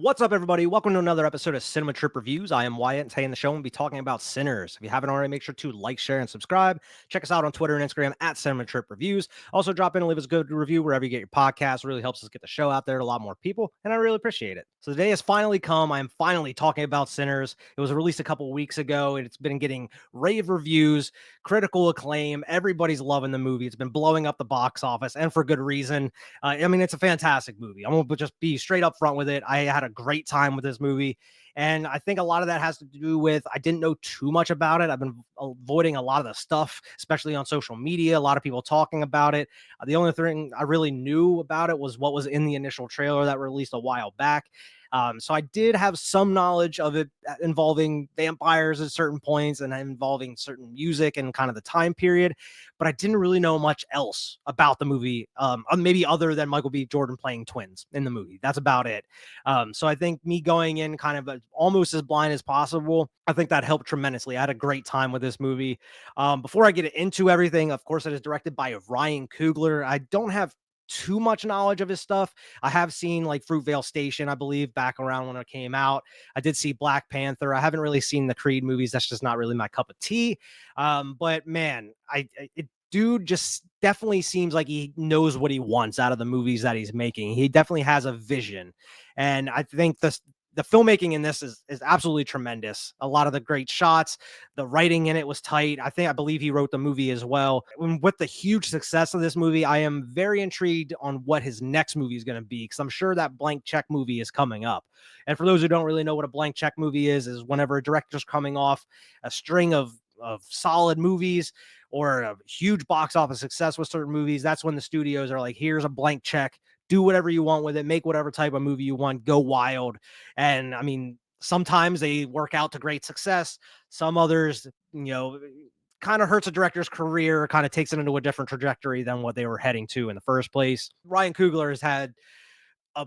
What's up, everybody? Welcome to another episode of Cinema Trip Reviews. I am Wyatt, and today in the show, we'll be talking about Sinners. If you haven't already, make sure to like, share, and subscribe. Check us out on Twitter and Instagram at Cinema Trip Reviews. Also, drop in and leave us a good review wherever you get your podcast. It really helps us get the show out there to a lot more people, and I really appreciate it. So, the day has finally come. I am finally talking about Sinners. It was released a couple of weeks ago, and it's been getting rave reviews, critical acclaim. Everybody's loving the movie. It's been blowing up the box office, and for good reason. It's a fantastic movie. I'm gonna just be straight up front with it. I had a great time with this movie, and I think a lot of that has to do with I didn't know too much about it. I've been avoiding a lot of the stuff, especially on social media. A lot of people talking about it. The only thing I really knew about it was what was in the initial trailer that released a while back. So I did have some knowledge of it involving vampires at certain points and involving certain music and kind of the time period, but I didn't really know much else about the movie, maybe other than Michael B. Jordan playing twins in the movie. That's about it. So I think me going in kind of almost as blind as possible, I think that helped tremendously. I had a great time with this movie. Before I get into everything, of course, it is directed by Ryan Coogler. I don't have too much knowledge of his stuff. I have seen like Fruitvale Station, I believe, back around when it came out. I did see Black Panther. I haven't really seen the Creed movies. That's just not really my cup of tea. But man, dude just definitely seems like he knows what he wants out of the movies that he's making. He definitely has a vision. And I think the filmmaking in this is absolutely tremendous. A lot of the great shots, the writing in it was tight. I believe he wrote the movie as well. And with the huge success of this movie, I am very intrigued on what his next movie is going to be, because I'm sure that blank check movie is coming up. And for those who don't really know what a blank check movie is whenever a director's coming off a string of solid movies or a huge box office success with certain movies, that's when the studios are like, here's a blank check, do whatever you want with it, make whatever type of movie you want, go wild. And sometimes they work out to great success. Some others, kind of hurts a director's career, kind of takes it into a different trajectory than what they were heading to in the first place. Ryan Coogler has had a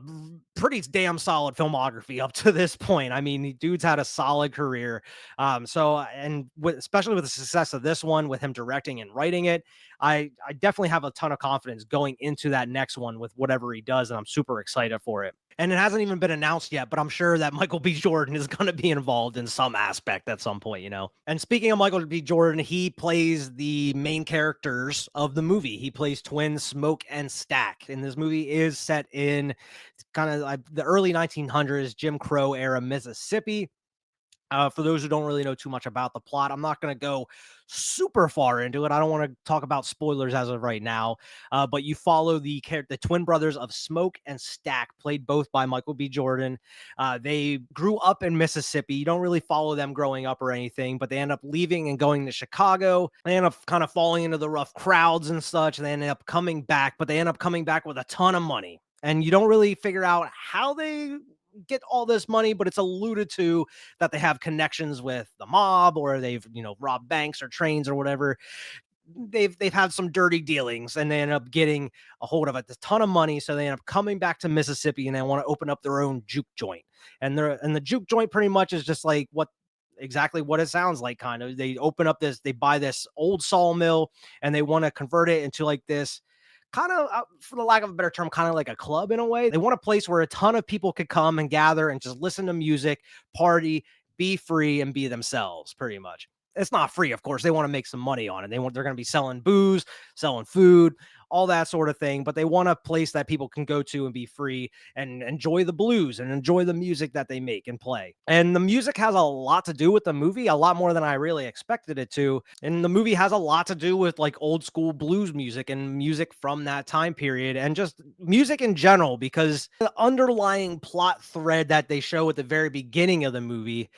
pretty damn solid filmography up to this point. I mean, the dude's had a solid career. Especially with the success of this one, with him directing and writing it, I definitely have a ton of confidence going into that next one with whatever he does, and I'm super excited for it. And it hasn't even been announced yet, but I'm sure that Michael B. Jordan is going to be involved in some aspect at some point, you know. And speaking of Michael B. Jordan, he plays the main characters of the movie. He plays twins Smoke and Stack. And this movie is set in kind of like the early 1900s, Jim Crow era Mississippi. For those who don't really know too much about the plot, I'm not going to go super far into it. I don't want to talk about spoilers as of right now, but you follow the twin brothers of Smoke and Stack, played both by Michael B. Jordan. They grew up in Mississippi. You don't really follow them growing up or anything, but they end up leaving and going to Chicago. They end up kind of falling into the rough crowds and such. And they end up coming back, but they end up coming back with a ton of money. And you don't really figure out how they get all this money, but it's alluded to that they have connections with the mob, or they've, robbed banks or trains or whatever. They've had some dirty dealings, and they end up getting a hold of a ton of money. So they end up coming back to Mississippi, and they want to open up their own juke joint. And the juke joint pretty much is just like exactly what it sounds like. Kind of, they open up they buy this old sawmill, and they want to convert it into like this kind of, for the lack of a better term, kind of like a club in a way. They want a place where a ton of people could come and gather and just listen to music, party, be free, and be themselves, pretty much. It's not free, of course. They want to make some money on it. They're going to be selling booze, selling food, all that sort of thing. But they want a place that people can go to and be free and enjoy the blues and enjoy the music that they make and play. And the music has a lot to do with the movie, a lot more than I really expected it to. And the movie has a lot to do with like old school blues music and music from that time period, and just music in general, because the underlying plot thread that they show at the very beginning of the movie,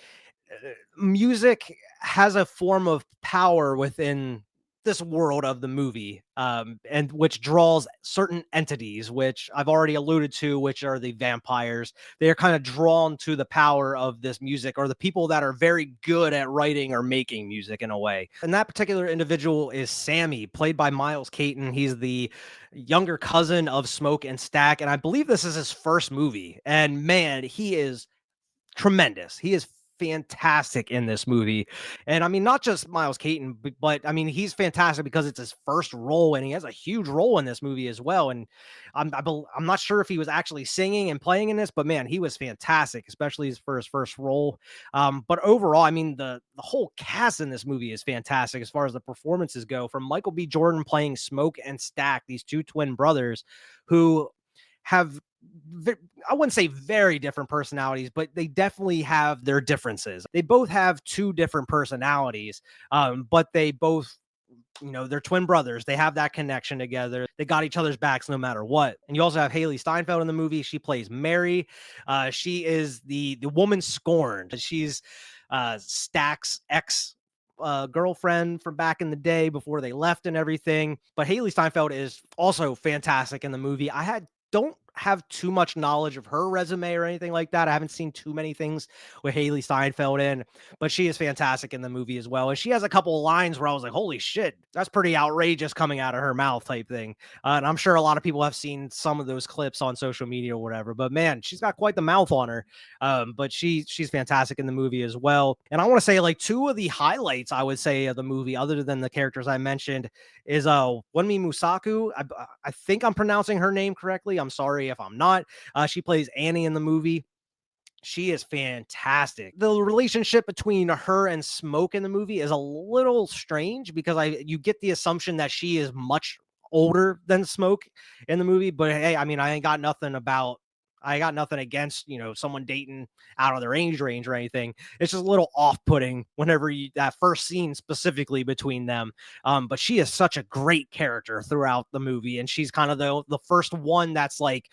music has a form of power within this world of the movie, and which draws certain entities, which I've already alluded to, which are the vampires. They are kind of drawn to the power of this music, or the people that are very good at writing or making music in a way. And that particular individual is Sammy, played by Miles Caton. He's the younger cousin of Smoke and Stack, and I believe this is his first movie. And man, he is tremendous. He is fantastic in this movie. And I mean, not just Miles Keaton, but I mean, he's fantastic because it's his first role and he has a huge role in this movie as well. And I'm not sure if he was actually singing and playing in this, but man, he was fantastic, especially for his first role. But overall, I mean, the whole cast in this movie is fantastic as far as the performances go, from Michael B. Jordan playing Smoke and Stack, these two twin brothers who have, I wouldn't say very different personalities, but they definitely have their differences. They both have two different personalities, but they both, they're twin brothers. They have that connection together. They got each other's backs no matter what. And you also have Haley Steinfeld in the movie. She plays Mary. She is the woman scorned. She's Stack's ex girlfriend from back in the day before they left and everything. But Haley Steinfeld is also fantastic in the movie. Don't have too much knowledge of her resume or anything like that. I haven't seen too many things with Haley Steinfeld in, but she is fantastic in the movie as well. And she has a couple of lines where I was like, holy shit, that's pretty outrageous coming out of her mouth type thing. And I'm sure a lot of people have seen some of those clips on social media or whatever, but man, she's got quite the mouth on her. But she's fantastic in the movie as well. And I want to say, like, two of the highlights I would say of the movie, other than the characters I mentioned, is Wunmi Musaku. I think I'm pronouncing her name correctly. I'm sorry if I'm not. She plays Annie in the movie. She is fantastic. The relationship between her and Smoke in the movie is a little strange because you get the assumption that she is much older than Smoke in the movie. But hey, I mean, I got nothing against, someone dating out of their age range or anything. It's just a little off-putting whenever that first scene specifically between them. But she is such a great character throughout the movie. And she's kind of the first one that's like,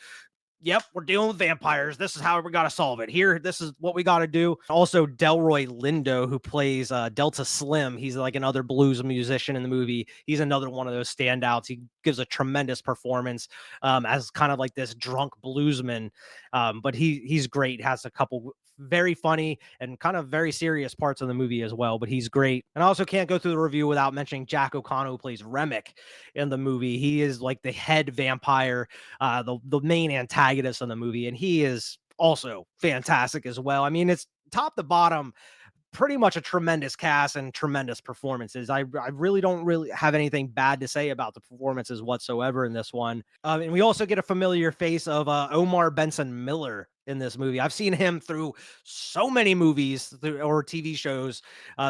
yep, we're dealing with vampires. This is how we got to solve it. Here, this is what we got to do. Also, Delroy Lindo, who plays Delta Slim. He's like another blues musician in the movie. He's another one of those standouts. He gives a tremendous performance as kind of like this drunk bluesman. But he's great. Has a couple very funny and kind of very serious parts of the movie as well, but he's great. And I also can't go through the review without mentioning Jack O'Connell, who plays Remick in the movie. He is like the head vampire, the main antagonist in the movie, and he is also fantastic as well. I mean, it's top to bottom pretty much a tremendous cast and tremendous performances. I really don't really have anything bad to say about the performances whatsoever in this one. And we also get a familiar face of Omar Benson Miller in this movie. I've seen him through so many movies or TV shows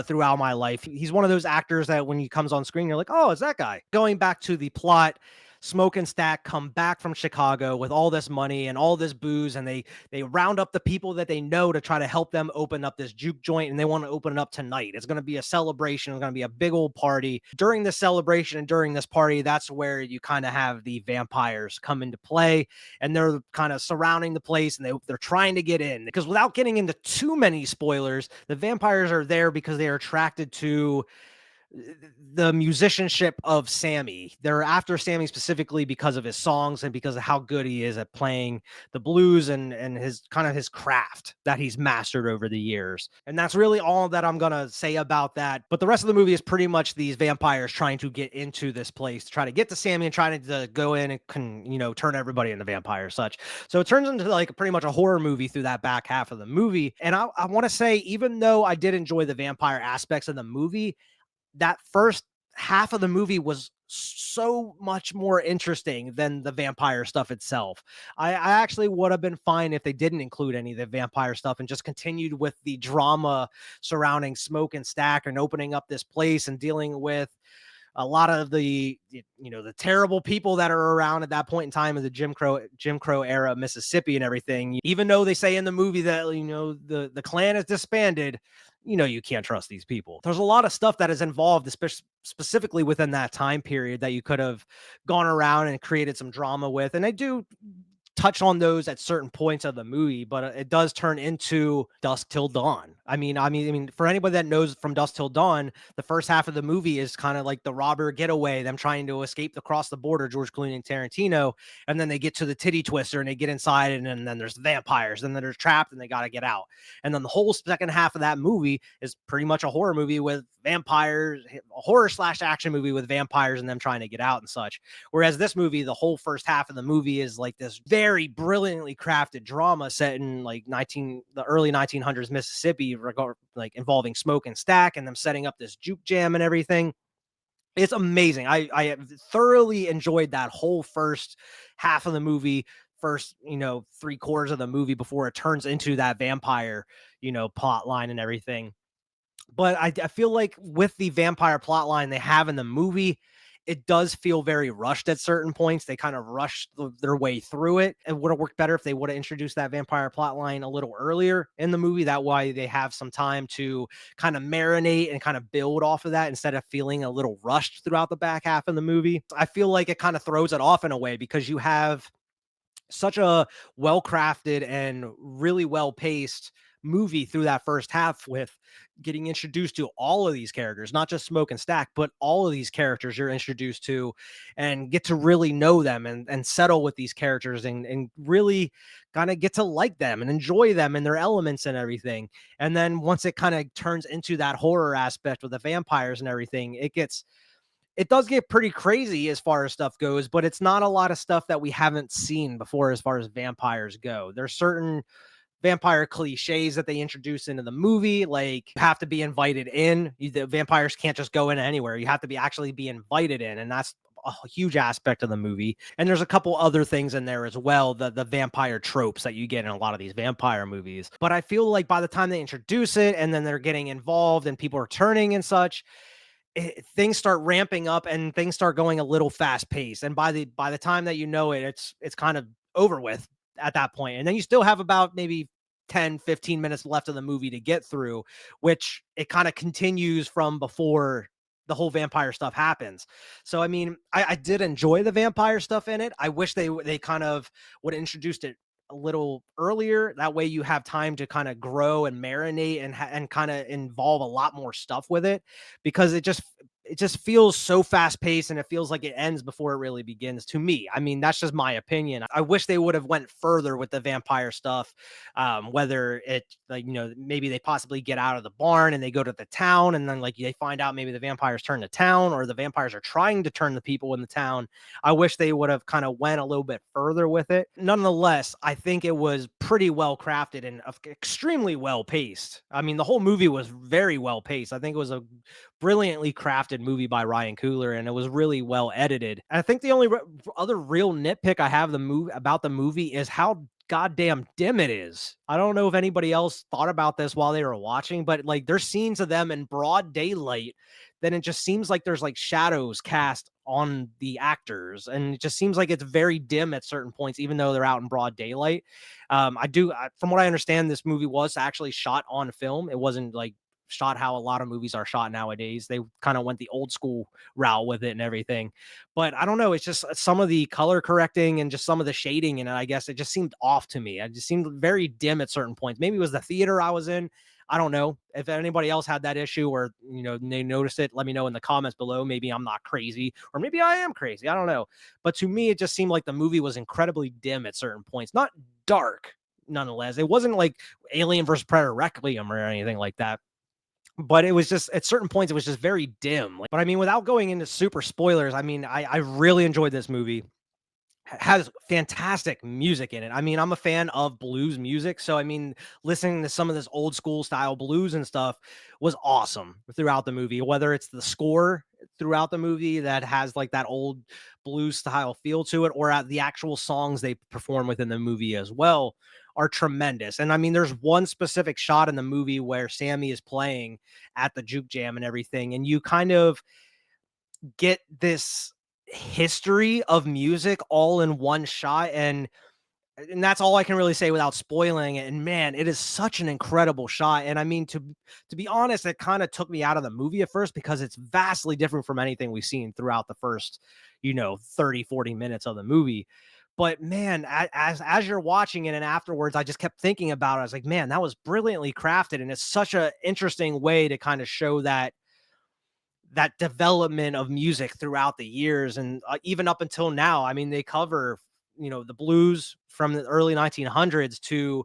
throughout my life. He's one of those actors that when he comes on screen, you're like, oh, it's that guy. Going back to the plot, Smoke and Stack come back from Chicago with all this money and all this booze, and they round up the people that they know to try to help them open up this juke joint, and they want to open it up tonight. It's going to be a celebration. It's going to be a big old party. During this celebration and during this party, that's where you kind of have the vampires come into play, and they're kind of surrounding the place, and they're trying to get in. Because without getting into too many spoilers, the vampires are there because they are attracted to the musicianship of Sammy. They're after Sammy specifically because of his songs and because of how good he is at playing the blues and his kind of his craft that he's mastered over the years. And that's really all that I'm going to say about that. But the rest of the movie is pretty much these vampires trying to get into this place to try to get to Sammy and trying to go in and turn everybody into vampires such. So it turns into like pretty much a horror movie through that back half of the movie. And I want to say, even though I did enjoy the vampire aspects of the movie, that first half of the movie was so much more interesting than the vampire stuff itself. I actually would have been fine if they didn't include any of the vampire stuff and just continued with the drama surrounding Smoke and Stack and opening up this place and dealing with a lot of the terrible people that are around at that point in time of the Jim Crow era of Mississippi and everything. Even though they say in the movie that the Klan is disbanded, you can't trust these people. There's a lot of stuff that is involved, specifically within that time period, that you could have gone around and created some drama with. And I do touch on those at certain points of the movie, but it does turn into Dusk Till Dawn. I mean, for anybody that knows from Dusk Till Dawn, the first half of the movie is kind of like the robber getaway, them trying to escape across the border, George Clooney and Tarantino, and then they get to the titty twister and they get inside, and then there's vampires, and then they're trapped and they got to get out. And then the whole second half of that movie is pretty much a horror movie with vampires, a horror / action movie with vampires and them trying to get out and such. Whereas this movie, the whole first half of the movie is like this very brilliantly crafted drama set in like the early 1900s Mississippi, like involving Smoke and Stack and them setting up this juke jam and everything. It's amazing. I have thoroughly enjoyed that whole first half of the movie, first, 3/4 of the movie before it turns into that vampire, plot line and everything. But I feel like with the vampire plot line they have in the movie, it does feel very rushed at certain points. They kind of rushed their way through it. It would have worked better if they would have introduced that vampire plot line a little earlier in the movie. That way they have some time to kind of marinate and kind of build off of that instead of feeling a little rushed throughout the back half of the movie. I feel like it kind of throws it off in a way because you have such a well crafted and really well paced movie through that first half with getting introduced to all of these characters, not just Smoke and Stack, but all of these characters you're introduced to and get to really know them and settle with these characters and really kind of get to like them and enjoy them and their elements and everything. And then once it kind of turns into that horror aspect with the vampires and everything, it does get pretty crazy as far as stuff goes, but it's not a lot of stuff that we haven't seen before as far as vampires go. There's certain vampire cliches that they introduce into the movie, like you have to be invited in. The vampires can't just go in anywhere. You have to be actually be invited in, and that's a huge aspect of the movie. And there's a couple other things in there as well, the vampire tropes that you get in a lot of these vampire movies. But I feel like by the time they introduce it and then they're getting involved and people are turning and such, things start ramping up and things start going a little fast paced. And by the time that you know it, it's kind of over with at that point. And then you still have about maybe 10-15 minutes left of the movie to get through, which it kind of continues from before the whole vampire stuff happens. So I mean, I did enjoy the vampire stuff in it. I wish they kind of would have introduced it a little earlier. That way you have time to kind of grow and marinate and kind of involve a lot more stuff with it, because it just feels so fast paced and it feels like it ends before it really begins to me. I mean, that's just my opinion. I wish they would have went further with the vampire stuff. Whether it, like, maybe they possibly get out of the barn and they go to the town and then like they find out maybe the vampires turn the town or the vampires are trying to turn the people in the town. I wish they would have kind of went a little bit further with it. Nonetheless, I think it was pretty well crafted and extremely well paced. I mean, the whole movie was very well paced. I think it was a brilliantly crafted movie by Ryan Coogler, and it was really well edited. And I think the only other real nitpick I have about the movie is how goddamn dim it is. I don't know if anybody else thought about this while they were watching, but like there's scenes of them in broad daylight, then it just seems like there's like shadows cast on the actors, and it just seems like it's very dim at certain points, even though they're out in broad daylight. From what I understand, this movie was actually shot on film. It wasn't like shot how a lot of movies are shot nowadays. They kind of went the old school route with it and everything. But I don't know. It's just some of the color correcting and just some of the shading in it. I guess it just seemed off to me. It just seemed very dim at certain points. Maybe it was the theater I was in. I don't know if anybody else had that issue or, they noticed it. Let me know in the comments below. Maybe I'm not crazy or maybe I am crazy. I don't know. But to me, it just seemed like the movie was incredibly dim at certain points, not dark nonetheless. It wasn't like Alien versus Predator Requiem or anything like that, but it was just at certain points it was just very dim. But I mean, without going into super spoilers, I mean, I really enjoyed this movie. Has fantastic music in it. I mean, I'm a fan of blues music, so I mean, listening to some of this old school style blues and stuff was awesome throughout the movie. Whether it's the score throughout the movie that has like that old blues style feel to it, or the actual songs they perform within the movie as well, are tremendous. And I mean, there's one specific shot in the movie where Sammy is playing at the juke jam and everything, and you kind of get this history of music all in one shot, and that's all I can really say without spoiling it. And man, it is such an incredible shot. And I mean, to be honest, it kind of took me out of the movie at first because it's vastly different from anything we've seen throughout the first 30-40 minutes of the movie. But man, as you're watching it and afterwards, I just kept thinking about it. I was like, man, that was brilliantly crafted, and it's such a interesting way to kind of show that development of music throughout the years. And even up until now, I mean, they cover, the blues from the early 1900s to,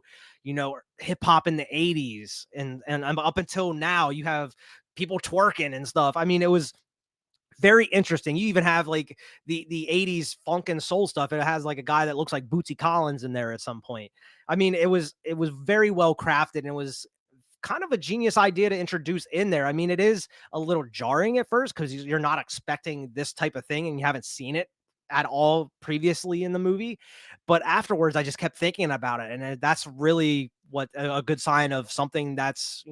hip hop in the 80s. And up until now, you have people twerking and stuff. I mean, it was very interesting. You even have like the 80s funk and soul stuff. It has like a guy that looks like Bootsy Collins in there at some point. I mean, it was very well crafted, and it was kind of a genius idea to introduce in there. I mean, it is a little jarring at first because you're not expecting this type of thing and you haven't seen it at all previously in the movie. But afterwards, I just kept thinking about it. And that's really what a good sign of something that's,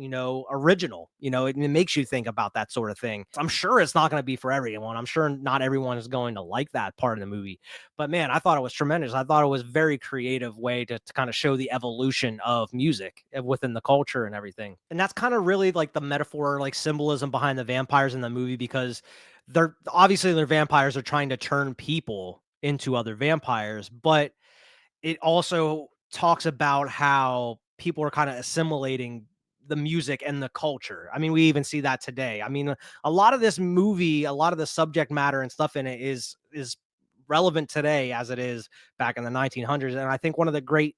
original. It makes you think about that sort of thing. I'm sure it's not going to be for everyone. I'm sure not everyone is going to like that part of the movie. But man, I thought it was tremendous. I thought it was a very creative way to kind of show the evolution of music within the culture and everything. And that's kind of really like the metaphor, like symbolism behind the vampires in the movie, because they're vampires are trying to turn people into other vampires, but it also talks about how people are kind of assimilating the music and the culture. I mean, we even see that today. I mean, a lot of this movie, a lot of the subject matter and stuff in it is relevant today as it is back in the 1900s. And I think one of the great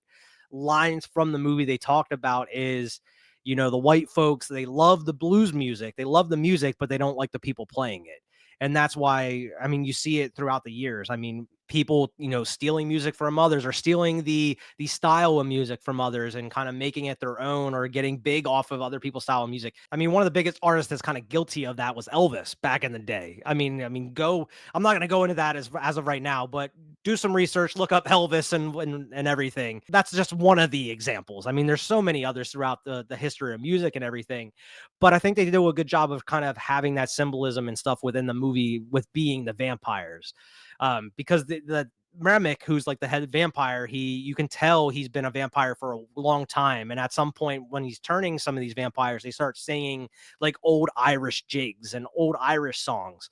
lines from the movie they talked about is, the white folks, they love the blues music. They love the music, but they don't like the people playing it. And that's why, I mean, you see it throughout the years. I mean, people, stealing music from others, or stealing the style of music from others and kind of making it their own, or getting big off of other people's style of music. I mean, one of the biggest artists that's kind of guilty of that was Elvis back in the day. I mean, I'm not going to go into that as of right now, but do some research, look up Elvis and everything. That's just one of the examples. I mean, there's so many others throughout the history of music and everything. But I think they do a good job of kind of having that symbolism and stuff within the movie with being the vampires. Because the Remick, who's like the head vampire, you can tell he's been a vampire for a long time. And at some point when he's turning some of these vampires, they start singing like old Irish jigs and old Irish songs.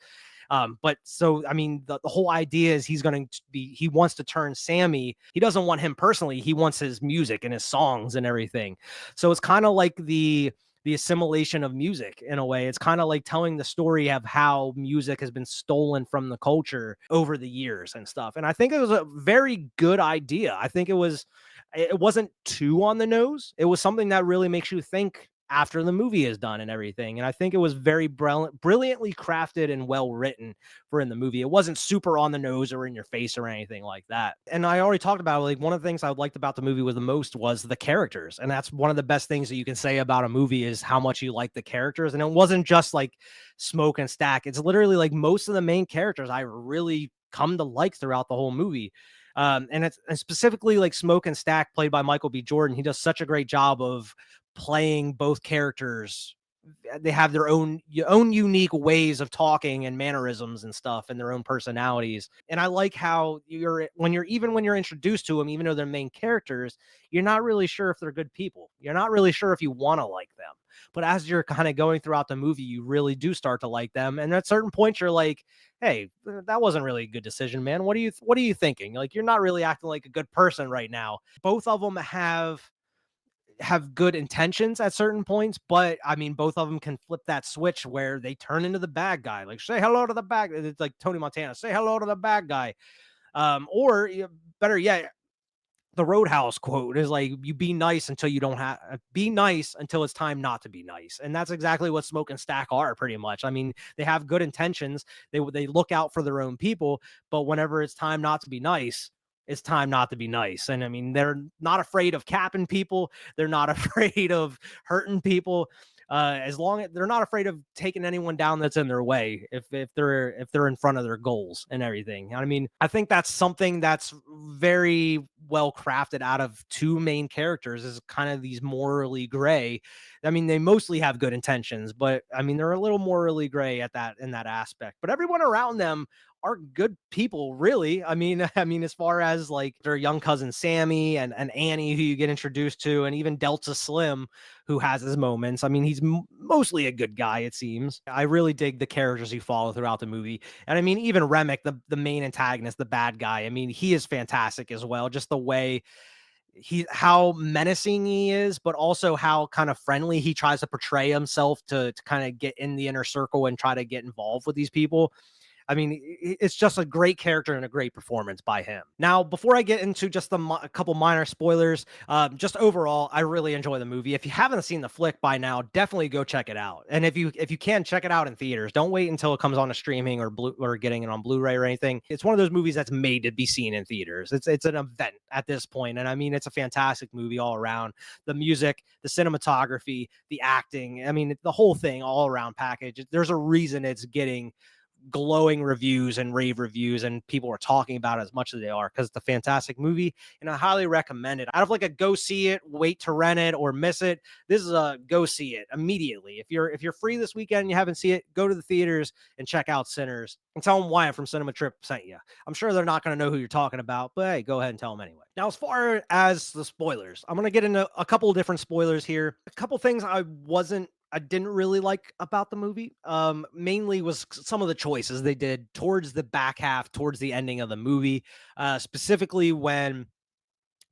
But so, I mean, the whole idea is he wants to turn Sammy. He doesn't want him personally. He wants his music and his songs and everything. So it's kind of like the assimilation of music in a way. It's kind of like telling the story of how music has been stolen from the culture over the years and stuff. And I think it was a very good idea. I think it wasn't too on the nose. It was something that really makes you think after the movie is done and everything. And I think it was very brilliantly crafted and well written for in the movie. It wasn't super on the nose or in your face or anything like that. And I already talked about, like, one of the things I liked about the movie was the most was the characters. And that's one of the best things that you can say about a movie is how much you like the characters. And it wasn't just like Smoke and Stack. It's literally like most of the main characters I really come to like throughout the whole movie. And specifically like Smoke and Stack, played by Michael B. Jordan. He does such a great job of playing both characters. They have their own unique ways of talking and mannerisms and stuff, and their own personalities. And I like how when you're introduced to them, even though they're main characters, you're not really sure if they're good people. You're not really sure if you want to like them. But as you're kind of going throughout the movie, you really do start to like them. And at certain points, you're like, hey, that wasn't really a good decision, man. What are you thinking? Like, you're not really acting like a good person right now. Both of them have good intentions at certain points, but I mean, both of them can flip that switch where they turn into the bad guy. Like, say hello to the bad. It's like Tony Montana, say hello to the bad guy. Or better yet, the Roadhouse quote is like, you be nice until you don't have be nice until it's time not to be nice. And that's exactly what Smoke and Stack are, pretty much. I mean, they have good intentions. They look out for their own people, but whenever it's time not to be nice, it's time not to be nice. And I mean, they're not afraid of capping people. They're not afraid of hurting people. As long as they're not afraid of taking anyone down that's in their way, if they're in front of their goals and everything. I mean, I think that's something that's very well crafted out of two main characters, is kind of these morally gray. I mean, they mostly have good intentions, but I mean, they're a little morally gray in that aspect. But everyone around them are good people, really. I mean, as far as like their young cousin Sammy and Annie, who you get introduced to, and even Delta Slim, who has his moments. I mean, he's mostly a good guy, it seems. I really dig the characters you follow throughout the movie. And I mean, even Remick, the main antagonist, the bad guy, I mean, he is fantastic as well. Just the way how menacing he is, but also how kind of friendly he tries to portray himself to kind of get in the inner circle and try to get involved with these people. I mean, it's just a great character and a great performance by him. Now, before I get into just a couple minor spoilers, just overall, I really enjoy the movie. If you haven't seen the flick by now, definitely go check it out. And if you can, check it out in theaters. Don't wait until it comes on a streaming or blue or getting it on Blu-ray or anything. It's one of those movies that's made to be seen in theaters. It's an event at this point, and I mean, it's a fantastic movie all around. The music, the cinematography, the acting. I mean, the whole thing, all around package. There's a reason it's getting glowing reviews and rave reviews, and people are talking about it as much as they are, because it's a fantastic movie and I highly recommend it. Out of like a go see it, wait to rent it, or miss it, this is a go see it immediately. If you're free this weekend and you haven't seen it, go to the theaters and check out Sinners and tell them Wyatt from Cinema Trip sent you. I'm sure they're not going to know who you're talking about, but hey, go ahead and tell them anyway. Now, as far as the spoilers, I'm going to get into a couple of different spoilers here. A couple things I didn't really like about the movie, mainly was some of the choices they did towards the back half, towards the ending of the movie, specifically when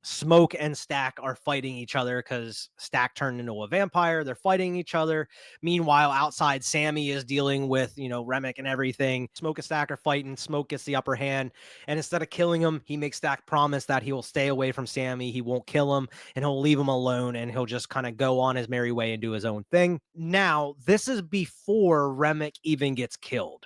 Smoke and Stack are fighting each other because Stack turned into a vampire. They're fighting each other. Meanwhile, outside, Sammy is dealing with, Remick and everything. Smoke and Stack are fighting. Smoke gets the upper hand. And instead of killing him, he makes Stack promise that he will stay away from Sammy. He won't kill him and he'll leave him alone and he'll just kind of go on his merry way and do his own thing. Now, this is before Remick even gets killed.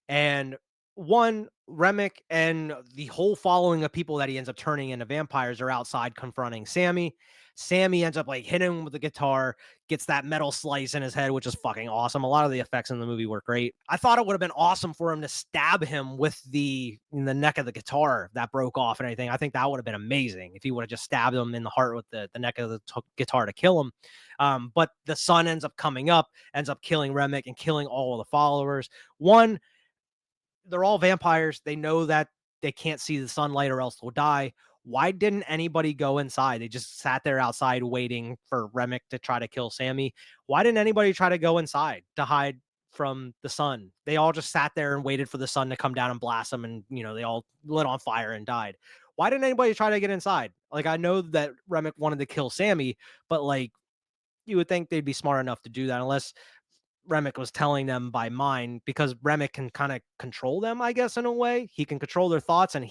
And one, Remick and the whole following of people that he ends up turning into vampires are outside confronting Sammy. Sammy ends up like hitting him with the guitar, gets that metal slice in his head, which is fucking awesome. A lot of the effects in the movie were great. I thought it would have been awesome for him to stab him with in the neck of the guitar that broke off and everything. I think that would have been amazing if he would have just stabbed him in the heart with the neck of the guitar to kill him. But the sun ends up coming up, ends up killing Remick and killing all of the followers. One, they're all vampires. They know that they can't see the sunlight or else they'll die. Why didn't anybody go inside? They just sat there outside waiting for Remick to try to kill Sammy. Why didn't anybody try to go inside to hide from the sun? They all just sat there and waited for the sun to come down and blast them, and they all lit on fire and died. Why didn't anybody try to get inside? Like, I know that Remick wanted to kill Sammy, but like, you would think they'd be smart enough to do that, unless Remick was telling them by mind, because Remick can kind of control them, I guess, in a way. He can control their thoughts and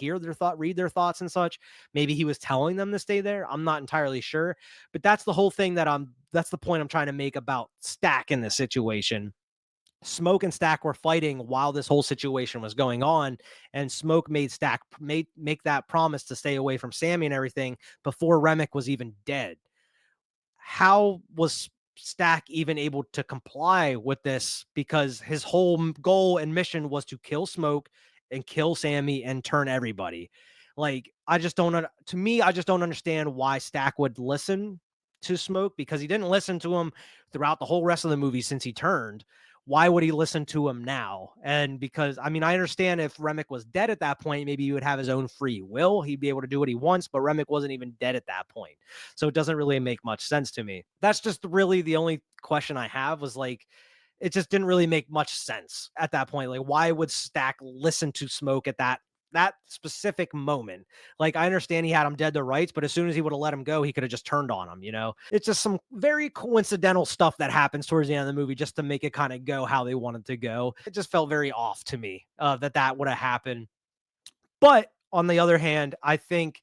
read their thoughts and such. Maybe he was telling them to stay there. I'm not entirely sure, but that's the whole thing that's the point I'm trying to make about Stack in this situation. Smoke and Stack were fighting while this whole situation was going on, and Smoke made Stack make that promise to stay away from Sammy and everything before Remick was even dead. How was Stack even able to comply with this? Because his whole goal and mission was to kill Smoke and kill Sammy and turn everybody. Like, I just don't, to me, I just don't understand why Stack would listen to Smoke, because he didn't listen to him throughout the whole rest of the movie since he turned. Why would he listen to him now? And because, I mean, I understand if Remick was dead at that point, maybe he would have his own free will. He'd be able to do what he wants, but Remick wasn't even dead at that point. So it doesn't really make much sense to me. That's just really the only question I have, was like, it just didn't really make much sense at that point. Like, why would Stack listen to Smoke at that specific moment? Like, I understand he had him dead to rights, but as soon as he would have let him go, he could have just turned on him. It's just some very coincidental stuff that happens towards the end of the movie just to make it kind of go how they wanted to go. It just felt very off to me, that would have happened. But on the other hand, I think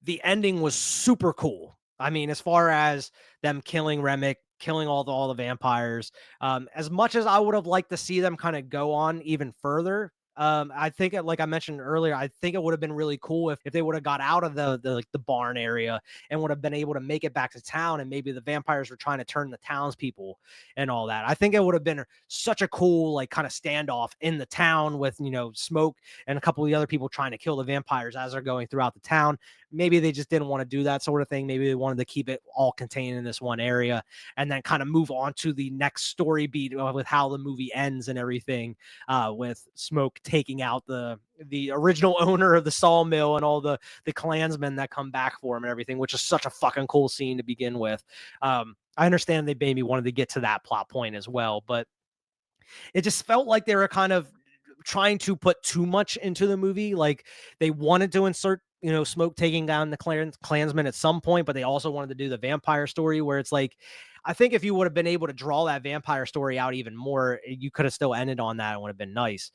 the ending was super cool. I mean, as far as them killing Remick, killing all the vampires, as much as I would have liked to see them kind of go on even further, I think, like I mentioned earlier, I think it would have been really cool if they would have got out of the barn area and would have been able to make it back to town, and maybe the vampires were trying to turn the townspeople and all that. I think it would have been such a cool, like, kind of standoff in the town with Smoke and a couple of the other people trying to kill the vampires as they're going throughout the town. Maybe they just didn't want to do that sort of thing. Maybe they wanted to keep it all contained in this one area and then kind of move on to the next story beat with how the movie ends and everything, with Smoke taking out the original owner of the sawmill and all the Klansmen that come back for him and everything, which is such a fucking cool scene to begin with. I understand they maybe wanted to get to that plot point as well, but it just felt like they were kind of trying to put too much into the movie. Like, they wanted to insert Smoke taking down the Klansmen at some point, but they also wanted to do the vampire story, where it's like, I think if you would have been able to draw that vampire story out even more, you could have still ended on that. It would have been nice.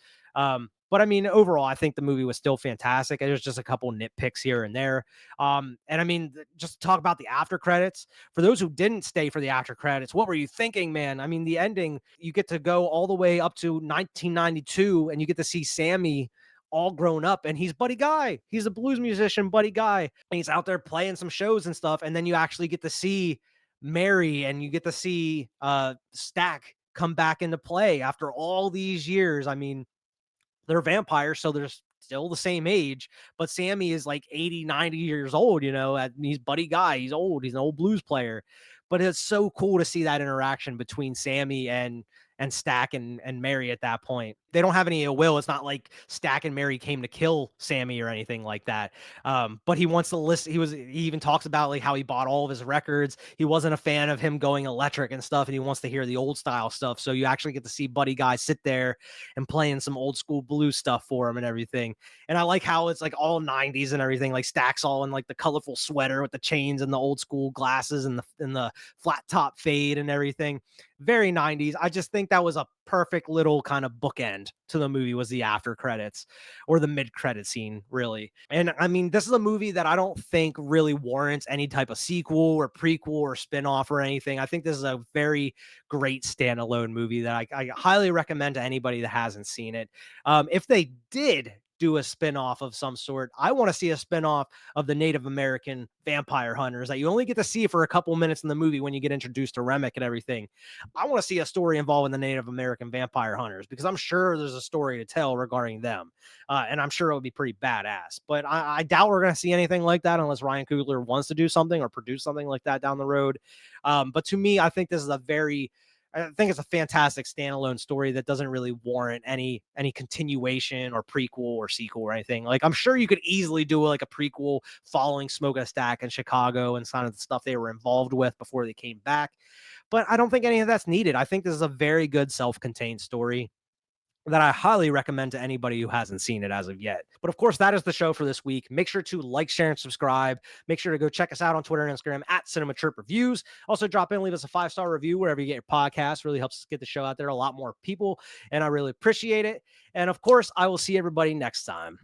But I mean, overall, I think the movie was still fantastic. There's just a couple nitpicks here and there. And I mean, just talk about the after credits. For those who didn't stay for the after credits, what were you thinking, man? I mean, the ending, you get to go all the way up to 1992 and you get to see Sammy all grown up, and he's Buddy Guy. He's a blues musician, Buddy Guy. And he's out there playing some shows and stuff. And then you actually get to see Mary and you get to see Stack come back into play after all these years. I mean, they're vampires, so they're still the same age, but Sammy is like 80, 90 years old, and he's Buddy Guy. He's old. He's an old blues player. But it's so cool to see that interaction between Sammy and Stack and Mary at that point. They don't have any ill will. It's not like Stack and Mary came to kill Sammy or anything like that. But he wants to listen. He even talks about like how he bought all of his records. He wasn't a fan of him going electric and stuff, and he wants to hear the old style stuff. So you actually get to see Buddy Guy sit there and playing some old school blues stuff for him and everything. And I like how it's like all 90s and everything. Like Stack's all in like the colorful sweater with the chains and the old school glasses and the flat top fade and everything. Very 90s. I just think that was a perfect little kind of bookend to the movie, was the after credits or the mid credit scene, really. And I mean, this is a movie that I don't think really warrants any type of sequel or prequel or spinoff or anything. I think this is a very great standalone movie that I highly recommend to anybody that hasn't seen it. If they did do a spinoff of some sort, I want to see a spinoff of the Native American vampire hunters that you only get to see for a couple minutes in the movie when you get introduced to Remick and everything. I want to see a story involving the Native American vampire hunters, because I'm sure there's a story to tell regarding them. And I'm sure it would be pretty badass. But I doubt we're going to see anything like that unless Ryan Coogler wants to do something or produce something like that down the road. But to me, I think this is I think it's a fantastic standalone story that doesn't really warrant any continuation or prequel or sequel or anything. Like, I'm sure you could easily do like a prequel following Smoke and Stack in Chicago and some of the stuff they were involved with before they came back. But I don't think any of that's needed. I think this is a very good self-contained story that I highly recommend to anybody who hasn't seen it as of yet. But of course, that is the show for this week. Make sure to like, share, and subscribe. Make sure to go check us out on Twitter and Instagram at Cinema Chirp Reviews. Also, drop in, leave us a 5-star review wherever you get your podcast. Really helps us get the show out there to a lot more people, and I really appreciate it. And of course, I will see everybody next time.